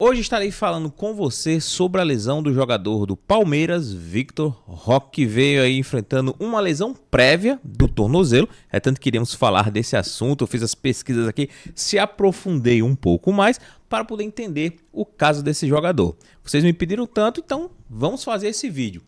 Hoje estarei falando com você sobre a lesão do jogador do Palmeiras, Vitor Roque, que veio aí enfrentando uma lesão prévia do tornozelo. É tanto que iremos falar desse assunto. Eu fiz as pesquisas aqui, se aprofundei um pouco mais para poder entender o caso desse jogador. Vocês me pediram tanto, então vamos fazer esse vídeo.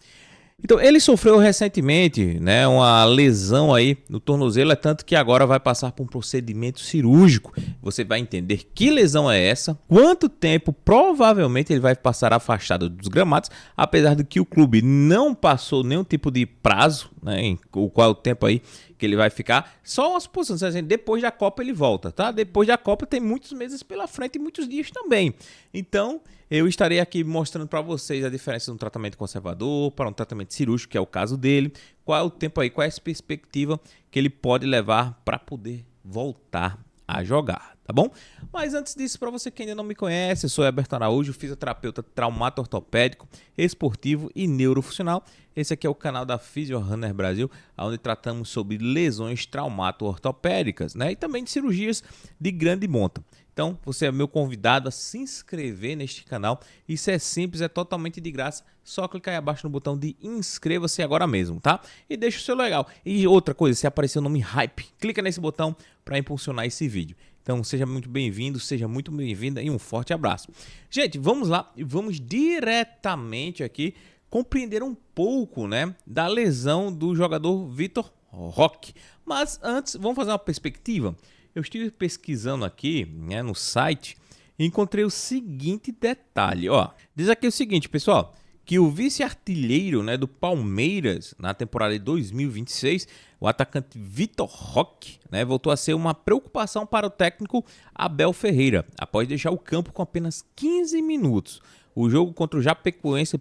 Então, ele sofreu recentemente, né, uma lesão aí no tornozelo, é tanto que agora vai passar por um procedimento cirúrgico. Você vai entender que lesão é essa, quanto tempo provavelmente ele vai passar afastado dos gramados, apesar de que o clube não passou nenhum tipo de prazo, né, em qual tempo aí que ele vai ficar, só uma suposição, assim, depois da Copa ele volta, tá? Depois da Copa tem muitos meses pela frente e muitos dias também. Então, eu estarei aqui mostrando para vocês a diferença de um tratamento conservador para um tratamento cirúrgico, que é o caso dele, qual é o tempo aí, qual é a perspectiva que ele pode levar para poder voltar a jogar, tá bom? Mas antes disso, para você que ainda não me conhece, eu sou Heberton Araújo, fisioterapeuta traumato-ortopédico, esportivo e neurofuncional. Esse aqui é o canal da Physio Runner Brasil, onde tratamos sobre lesões traumato-ortopédicas, né? E também de cirurgias de grande monta. Então, você é meu convidado a se inscrever neste canal. Isso é simples, é totalmente de graça. Só clicar aí abaixo no botão de inscreva-se agora mesmo, tá? E deixa o seu legal. E outra coisa, se aparecer o nome Hype, clica nesse botão para impulsionar esse vídeo. Então, seja muito bem-vindo, seja muito bem-vinda e um forte abraço. Gente, vamos lá e vamos diretamente aqui compreender um pouco, né, da lesão do jogador Vitor Roque. Mas antes, vamos fazer uma perspectiva. Eu estive pesquisando aqui, né, no site e encontrei o seguinte detalhe. Ó, diz aqui o seguinte, pessoal, que o vice-artilheiro, né, do Palmeiras na temporada de 2026, o atacante Vitor Roque, né, voltou a ser uma preocupação para o técnico Abel Ferreira, após deixar o campo com apenas 15 minutos. O jogo contra o Japecoense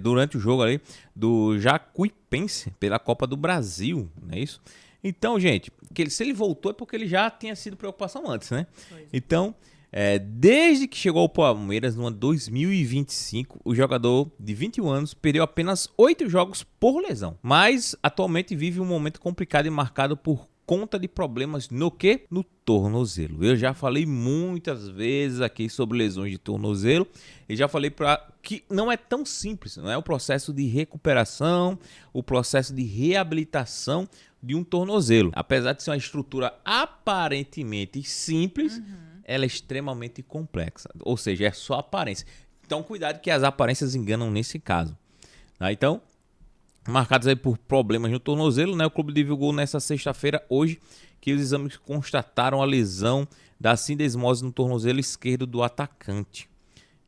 durante o jogo ali do Jacuipense pela Copa do Brasil, não é isso? Então, gente, se ele voltou é porque ele já tinha sido preocupação antes, né? Então, desde que chegou ao Palmeiras no ano 2025, o jogador de 21 anos perdeu apenas 8 jogos por lesão. Mas atualmente vive um momento complicado e marcado por conta de problemas no quê? No tornozelo. Eu já falei muitas vezes aqui sobre lesões de tornozelo e já falei que não é tão simples, não é o processo de recuperação, o processo de reabilitação de um tornozelo. Apesar de ser uma estrutura aparentemente simples, ela é extremamente complexa, ou seja, é só aparência. Então, cuidado que as aparências enganam nesse caso. Tá? Então, marcados aí por problemas no tornozelo, né? O clube divulgou nessa sexta-feira, hoje, que os exames constataram a lesão da sindesmose no tornozelo esquerdo do atacante.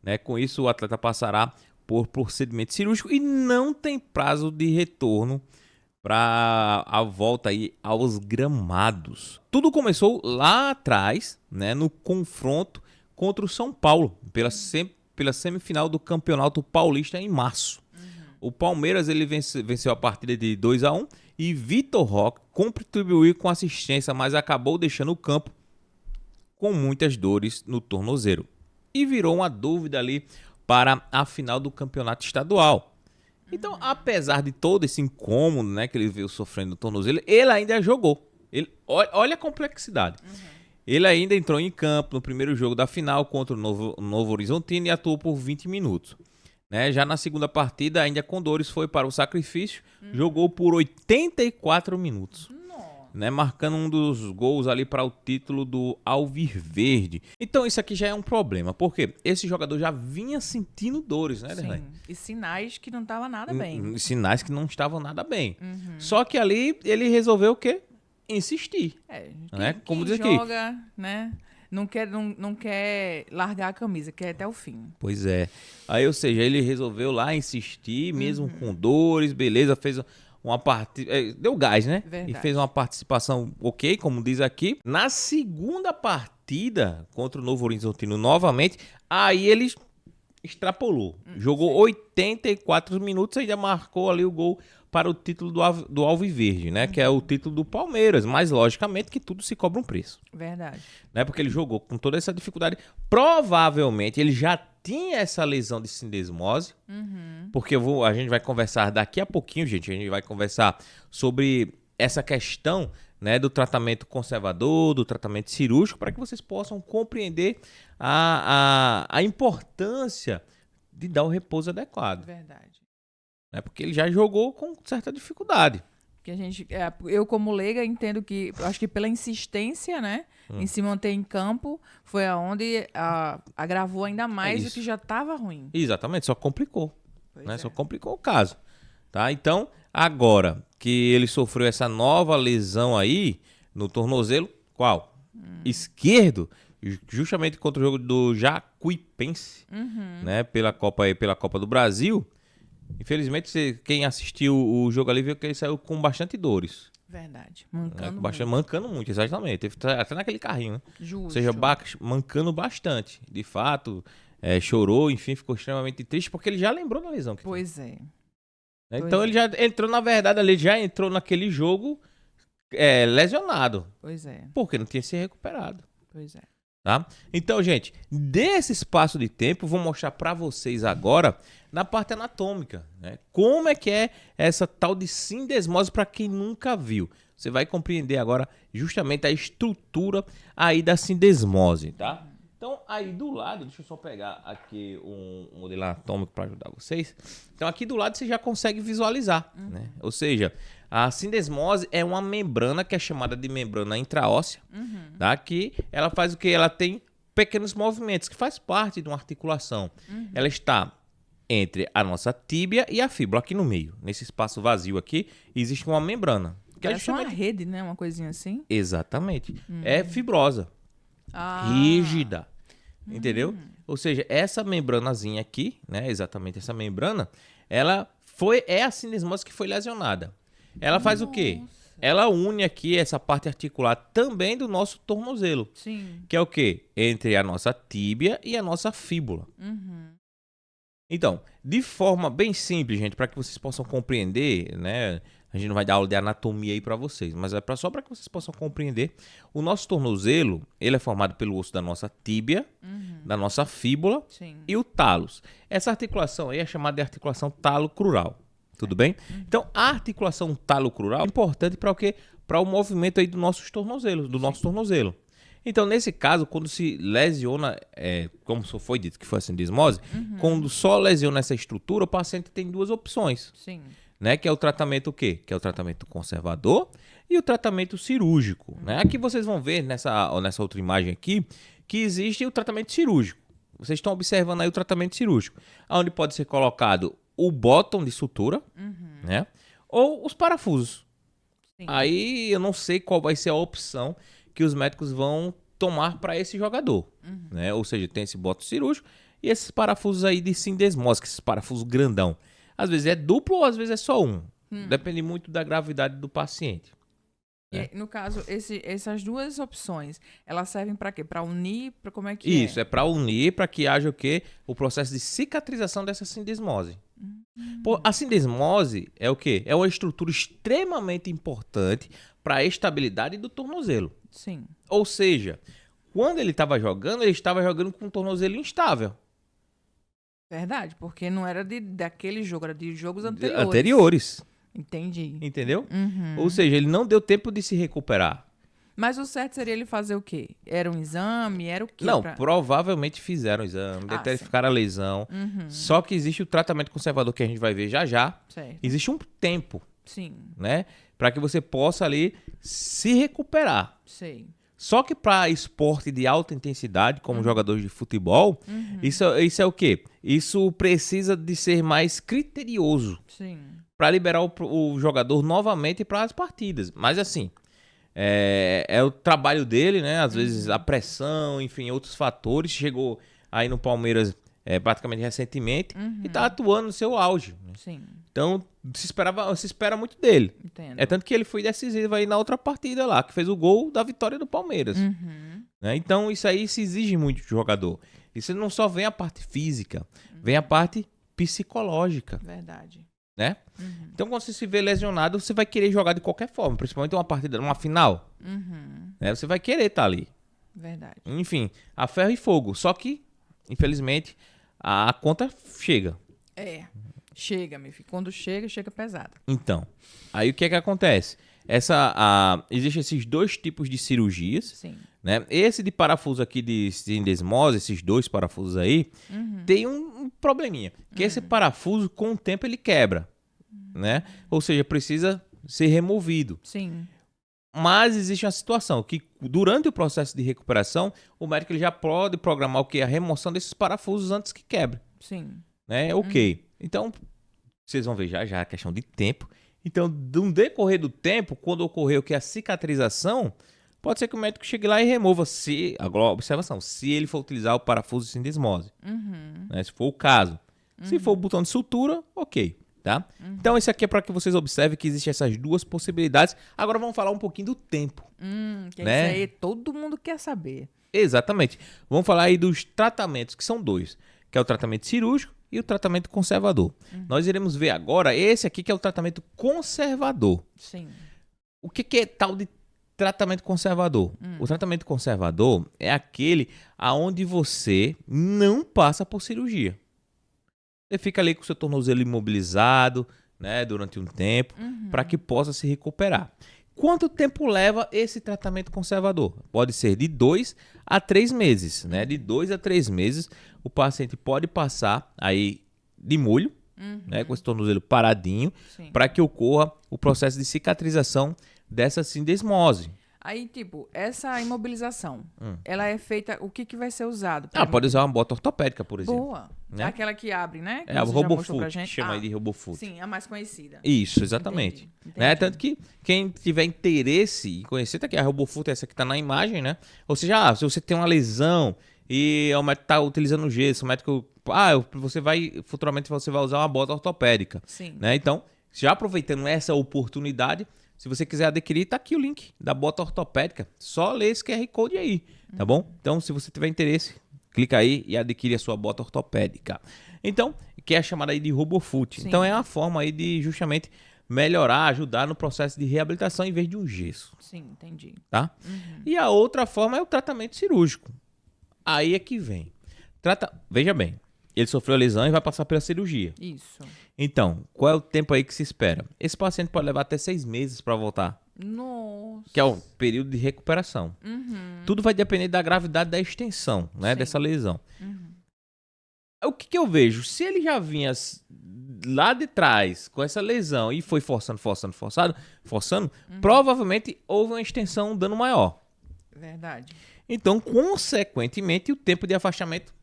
Né? Com isso, o atleta passará por procedimento cirúrgico e não tem prazo de retorno para a volta aí aos gramados. Tudo começou lá atrás, né? No confronto contra o São Paulo, pela semifinal do Campeonato Paulista em março. O Palmeiras ele venceu a partida de 2-1 e Vitor Roque contribuiu com assistência, mas acabou deixando o campo com muitas dores no tornozelo. E virou uma dúvida ali para a final do campeonato estadual. Então, apesar de todo esse incômodo, né, que ele veio sofrendo no tornozelo, ele ainda jogou. Olha a complexidade. Ele ainda entrou em campo no primeiro jogo da final contra o Novo Horizontino e atuou por 20 minutos. Né? Já na segunda partida, ainda com dores, foi para o sacrifício, jogou por 84 minutos. Né, marcando um dos gols ali para o título do Alviverde. Então isso aqui já é um problema, porque esse jogador já vinha sentindo dores, né, Derlei? E sinais que não estavam nada bem. Sinais que não estavam nada bem. Só que ali ele resolveu o quê? Insistir. Né? Como diz aqui. Joga, né? Não quer largar a camisa, quer até o fim. Pois é. Aí, ou seja, ele resolveu lá insistir, mesmo com dores, beleza, fez uma partida, deu gás, né? Verdade. E fez uma participação ok, como diz aqui. Na segunda partida contra o Novo Horizontino novamente, aí ele extrapolou. Jogou 84 minutos e ainda marcou ali o gol para o título do Alviverde, né? Que é o título do Palmeiras. Mas, logicamente, que tudo se cobra um preço. Verdade. Né? Porque ele jogou com toda essa dificuldade. Provavelmente, ele já tinha essa lesão de sindesmose. Porque a gente vai conversar daqui a pouquinho, gente. A gente vai conversar sobre essa questão né, do tratamento conservador, do tratamento cirúrgico, para que vocês possam compreender a importância de dar o repouso adequado. Verdade. Né, porque ele já jogou com certa dificuldade. Que a gente, eu como leiga entendo que, acho que pela insistência, né, em se manter em campo, foi aonde agravou ainda mais o que já estava ruim. Exatamente, só complicou. Pois Né, é. só complicou o caso. Tá? Então, agora que ele sofreu essa nova lesão aí no tornozelo, qual? Esquerdo, justamente contra o jogo do Jacuipense, né, pela Copa do Brasil. Infelizmente, quem assistiu o jogo ali viu que ele saiu com bastante dores. Verdade. Né, Mancando mancando muito, exatamente. Teve até naquele carrinho, né? Justo. Ou seja, mancando bastante. De fato, chorou, enfim, ficou extremamente triste porque ele já lembrou da lesão que tinha. Pois é. Né? Então ele já entrou, na verdade, ele já entrou naquele jogo lesionado. Pois é. Porque não tinha se recuperado. Pois é. Tá? Então, gente, desse espaço de tempo, vou mostrar para vocês agora na parte anatômica, né? Como é que é essa tal de sindesmose para quem nunca viu. Você vai compreender agora justamente a estrutura aí da sindesmose, tá? Então, aí do lado, deixa eu só pegar aqui um modelo anatômico para ajudar vocês. Então, aqui do lado você já consegue visualizar, né? Ou seja, a sindesmose é uma membrana que é chamada de membrana intraóssea, tá? Que ela faz o que? Ela tem pequenos movimentos, que faz parte de uma articulação. Ela está entre a nossa tíbia e a fíbula, aqui no meio. Nesse espaço vazio aqui, existe uma membrana. Que é Parece uma justamente... rede, né? Uma coisinha assim. Exatamente. É fibrosa. Ah. Rígida, entendeu? Ou seja, essa membranazinha aqui, né, exatamente essa membrana, é a sindesmose que foi lesionada. Ela faz o quê? Ela une aqui essa parte articular também do nosso tornozelo, Sim. que é o quê? Entre a nossa tíbia e a nossa fíbula. Então, de forma bem simples, gente, para que vocês possam compreender, né? A gente não vai dar aula de anatomia aí para vocês, mas é só para que vocês possam compreender. O nosso tornozelo, ele é formado pelo osso da nossa tíbia, da nossa fíbula e o talos. Essa articulação aí é chamada de articulação talocrural. Tudo bem? Então, a articulação talocrural é importante para o quê? Para o movimento aí dos nossos tornozelos, do nosso tornozelo. Então, nesse caso, quando se lesiona, como foi dito que foi a sindesmose, quando só lesiona essa estrutura, o paciente tem duas opções. Sim. Né, que é o tratamento o quê? Que é o tratamento conservador e o tratamento cirúrgico. Né? Aqui vocês vão ver nessa outra imagem aqui que existe o tratamento cirúrgico. Vocês estão observando aí o tratamento cirúrgico, onde pode ser colocado o bottom de sutura, né? Ou os parafusos. Sim. Aí eu não sei qual vai ser a opção que os médicos vão tomar para esse jogador. Né? Ou seja, tem esse bottom cirúrgico e esses parafusos aí de sindesmose, esses parafusos grandão. Às vezes é duplo ou às vezes é só um. Depende muito da gravidade do paciente. E, no caso, essas duas opções, elas servem para quê? Para unir? Para como é que Isso, é para unir, para que haja o quê? O processo de cicatrização dessa sindesmose. Pô, a sindesmose é o quê? É uma estrutura extremamente importante para a estabilidade do tornozelo. Sim. Ou seja, quando ele estava jogando com um tornozelo instável. Verdade, porque não era daquele jogo, era de jogos anteriores. Anteriores. Entendi. Entendeu? Ou seja, ele não deu tempo de se recuperar. Mas o certo seria ele fazer o quê? Era um exame? Era o quê? Não, provavelmente fizeram o exame, detectaram a lesão. Só que existe o tratamento conservador que a gente vai ver já já. Certo. Existe um tempo, Sim. né? Para que você possa ali se recuperar. Sei. Só que para esporte de alta intensidade, como jogadores de futebol, isso é o quê? Isso precisa de ser mais criterioso Sim. para liberar o jogador novamente para as partidas. Mas assim, é o trabalho dele, né? Às vezes a pressão, enfim, outros fatores. Chegou aí no Palmeiras praticamente recentemente e está atuando no seu auge. Né? Sim. Então se espera muito dele. Entendo. É tanto que ele foi decisivo aí na outra partida lá, que fez o gol da vitória do Palmeiras. Né? Então isso aí se exige muito do jogador. Isso não só vem a parte física, vem a parte psicológica. Verdade. Né? Então quando você se vê lesionado, você vai querer jogar de qualquer forma, principalmente uma partida, uma final. Né? Você vai querer estar ali. Verdade. Enfim, a ferro e fogo. Só que, infelizmente, a conta chega. Chega, meu filho. Quando chega pesado. Então, aí o que é que acontece? Existem esses dois tipos de cirurgias, Sim. né? Esse de parafuso aqui de sindesmose, esses dois parafusos aí, tem um probleminha. Que esse parafuso, com o tempo, ele quebra, né? Ou seja, precisa ser removido. Sim. Mas existe uma situação que, durante o processo de recuperação, o médico ele já pode programar o que? A remoção desses parafusos antes que quebre, Sim. né? Ok. Então, vocês vão ver já a questão de tempo. Então, no decorrer do tempo, quando ocorrer o que? A cicatrização, pode ser que o médico chegue lá e remova, agora, observação, se ele for utilizar o parafuso de sindesmose, né? Se for o caso. Se for o botão de sutura, ok. Tá? Então, isso aqui é para que vocês observem que existem essas duas possibilidades. Agora vamos falar um pouquinho do tempo. Que né? Isso aí todo mundo quer saber. Exatamente. Vamos falar aí dos tratamentos, que são dois. Que é o tratamento cirúrgico e o tratamento conservador. Nós iremos ver agora esse aqui que é o tratamento conservador. Sim. O que é tal de tratamento conservador? O tratamento conservador é aquele aonde você não passa por cirurgia. Você fica ali com o seu tornozelo imobilizado, né, durante um tempo, para que possa se recuperar. Quanto tempo leva esse tratamento conservador? Pode ser de 2 a 3 meses, né? De 2 a 3 meses, o paciente pode passar aí de molho, né, com esse tornozelo paradinho, para que ocorra o processo de cicatrização dessa sindesmose. Aí, tipo, essa imobilização, ela é feita... O que vai ser usado? Pode usar uma bota ortopédica, por exemplo. Boa. Né? Aquela que abre, né? Que É o você já mostrou pra RoboFoot, gente. chama aí de RoboFoot. Sim, a mais conhecida. Isso, exatamente. Entendi. Né? Tanto que quem tiver interesse em conhecer, tá aqui a RoboFoot, essa que tá na imagem, né? Ou seja, se você tem uma lesão e o médico tá utilizando o gesso, o médico... futuramente você vai usar uma bota ortopédica. Sim. Né? Então, já aproveitando essa oportunidade, se você quiser adquirir, tá aqui o link da bota ortopédica. Só lê esse QR Code aí, tá bom? Então, se você tiver interesse, clica aí e adquire a sua bota ortopédica. Então, que é a chamada aí de RoboFoot. Sim. Então, é uma forma aí de justamente melhorar, ajudar no processo de reabilitação em vez de um gesso, Sim, entendi. tá? E a outra forma é o tratamento cirúrgico. Aí é que vem. Veja bem, ele sofreu a lesão e vai passar pela cirurgia. Isso. Então, qual é o tempo aí que se espera? Esse paciente pode levar até 6 meses para voltar, Nossa. que é o período de recuperação. Tudo vai depender da gravidade da extensão, né, Sim. dessa lesão. O que eu vejo? Se ele já vinha lá de trás com essa lesão e foi forçando, provavelmente houve uma extensão, um dano maior. Verdade. Então, consequentemente, o tempo de afastamento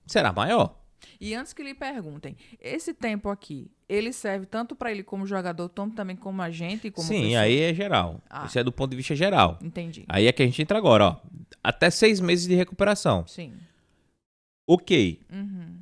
será maior. E antes que lhe perguntem, esse tempo aqui, ele serve tanto para ele como jogador, tanto também como agente e como Sim, pessoa? aí é geral. Isso é do ponto de vista geral. Entendi. Aí é que a gente entra agora, ó. Até 6 meses de recuperação. Sim. Ok.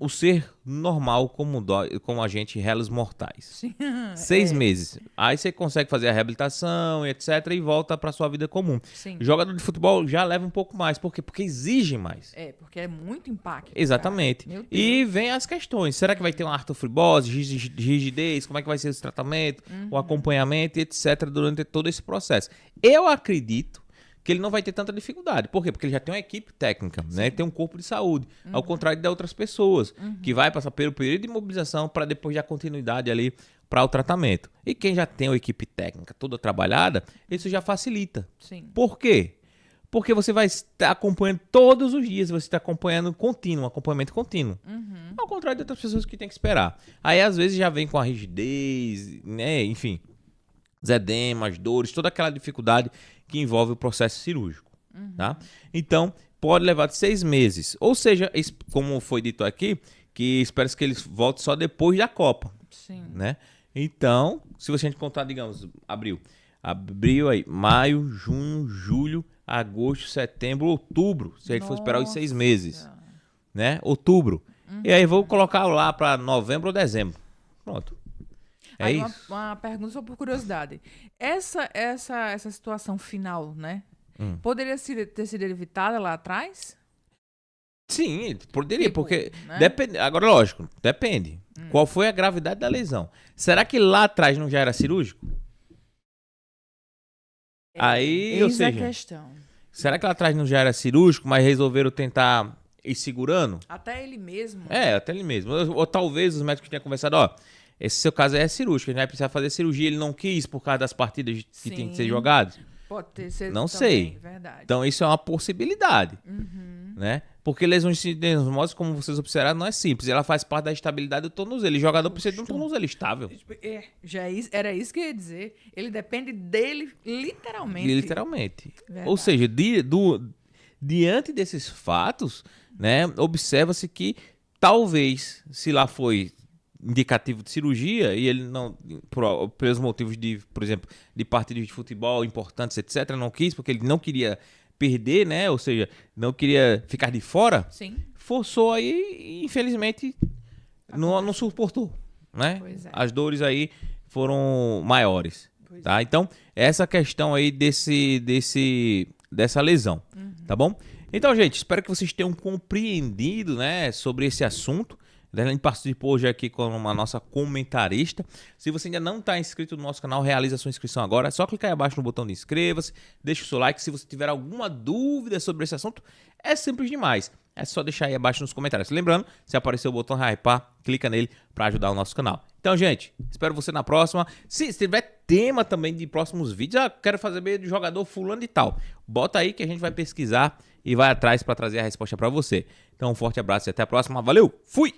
O ser normal como agente réis mortais. Sim. 6 meses. Aí você consegue fazer a reabilitação, etc. E volta para sua vida comum. Sim. Jogador de futebol já leva um pouco mais. Por quê? Porque exige mais. Porque é muito impacto. Exatamente. Cara. Meu Deus. E vem as questões. Será que vai ter uma artrofibose, rigidez? Como é que vai ser esse tratamento? O acompanhamento, etc. durante todo esse processo. Eu acredito que ele não vai ter tanta dificuldade. Por quê? Porque ele já tem uma equipe técnica, né? Tem um corpo de saúde. Ao contrário de outras pessoas, que vai passar pelo período de mobilização para depois dar continuidade ali para o tratamento. E quem já tem uma equipe técnica toda trabalhada, isso já facilita. Sim. Por quê? Porque você vai estar acompanhando todos os dias, você está acompanhando contínuo, um acompanhamento contínuo. Ao contrário de outras pessoas que tem que esperar. Aí, às vezes, já vem com a rigidez, né? Enfim, os edemas, dores, toda aquela dificuldade que envolve o processo cirúrgico. Tá? Então, pode levar de 6 meses. Ou seja, como foi dito aqui, que espera-se que ele volte só depois da Copa. Sim. Né? Então, se você contar, digamos, abril aí, maio, junho, julho, agosto, setembro, outubro, se a gente for esperar os 6 meses, né? Outubro. E aí vou colocar lá para novembro ou dezembro. Pronto. Aí isso. Uma pergunta só por curiosidade. Essa situação final, né? Poderia ter sido evitada lá atrás? Sim, poderia, Tipo, porque né? depende. Agora, lógico, depende. Qual foi a gravidade da lesão? Será que lá atrás não já era cirúrgico? Aí, ou Eis a seja, questão. será que lá atrás não já era cirúrgico, mas resolveram tentar ir segurando? Até ele mesmo. Até ele mesmo. Ou talvez os médicos tenham conversado, ó, Esse seu caso aí é cirúrgico, ele vai precisar fazer cirurgia, ele não quis por causa das partidas que tem que ser Sim. jogadas. Pode ter sido Não também, sei. verdade. Então isso é uma possibilidade, né? Porque lesões tendinosas, como vocês observaram, não é simples. Ela faz parte da estabilidade do tornozelo. E o jogador precisa de um tornozelo estável. Era isso que eu ia dizer. Ele depende dele literalmente. Literalmente. Verdade. Ou seja, diante desses fatos, né, observa-se que talvez, se lá foi indicativo de cirurgia e ele não, pelos motivos de, por exemplo, de partidas de futebol importantes, etc., não quis, porque ele não queria perder, né, ou seja, não queria ficar de fora, Sim. forçou aí e infelizmente não suportou, né? Pois é. As dores aí foram maiores, Pois tá? Então, essa questão aí dessa lesão, tá bom? Então, gente, espero que vocês tenham compreendido, né, sobre esse assunto. A gente participou hoje aqui com uma nossa comentarista. Se você ainda não está inscrito no nosso canal, realize a sua inscrição agora. É só clicar aí abaixo no botão de inscreva-se, deixa o seu like. Se você tiver alguma dúvida sobre esse assunto, é simples demais. É só deixar aí abaixo nos comentários. Lembrando, se aparecer o botão hypar, clica nele para ajudar o nosso canal. Então, gente, espero você na próxima. Se tiver tema também de próximos vídeos, quero fazer meio de jogador fulano e tal, bota aí que a gente vai pesquisar e vai atrás para trazer a resposta para você. Então, um forte abraço e até a próxima. Valeu, fui!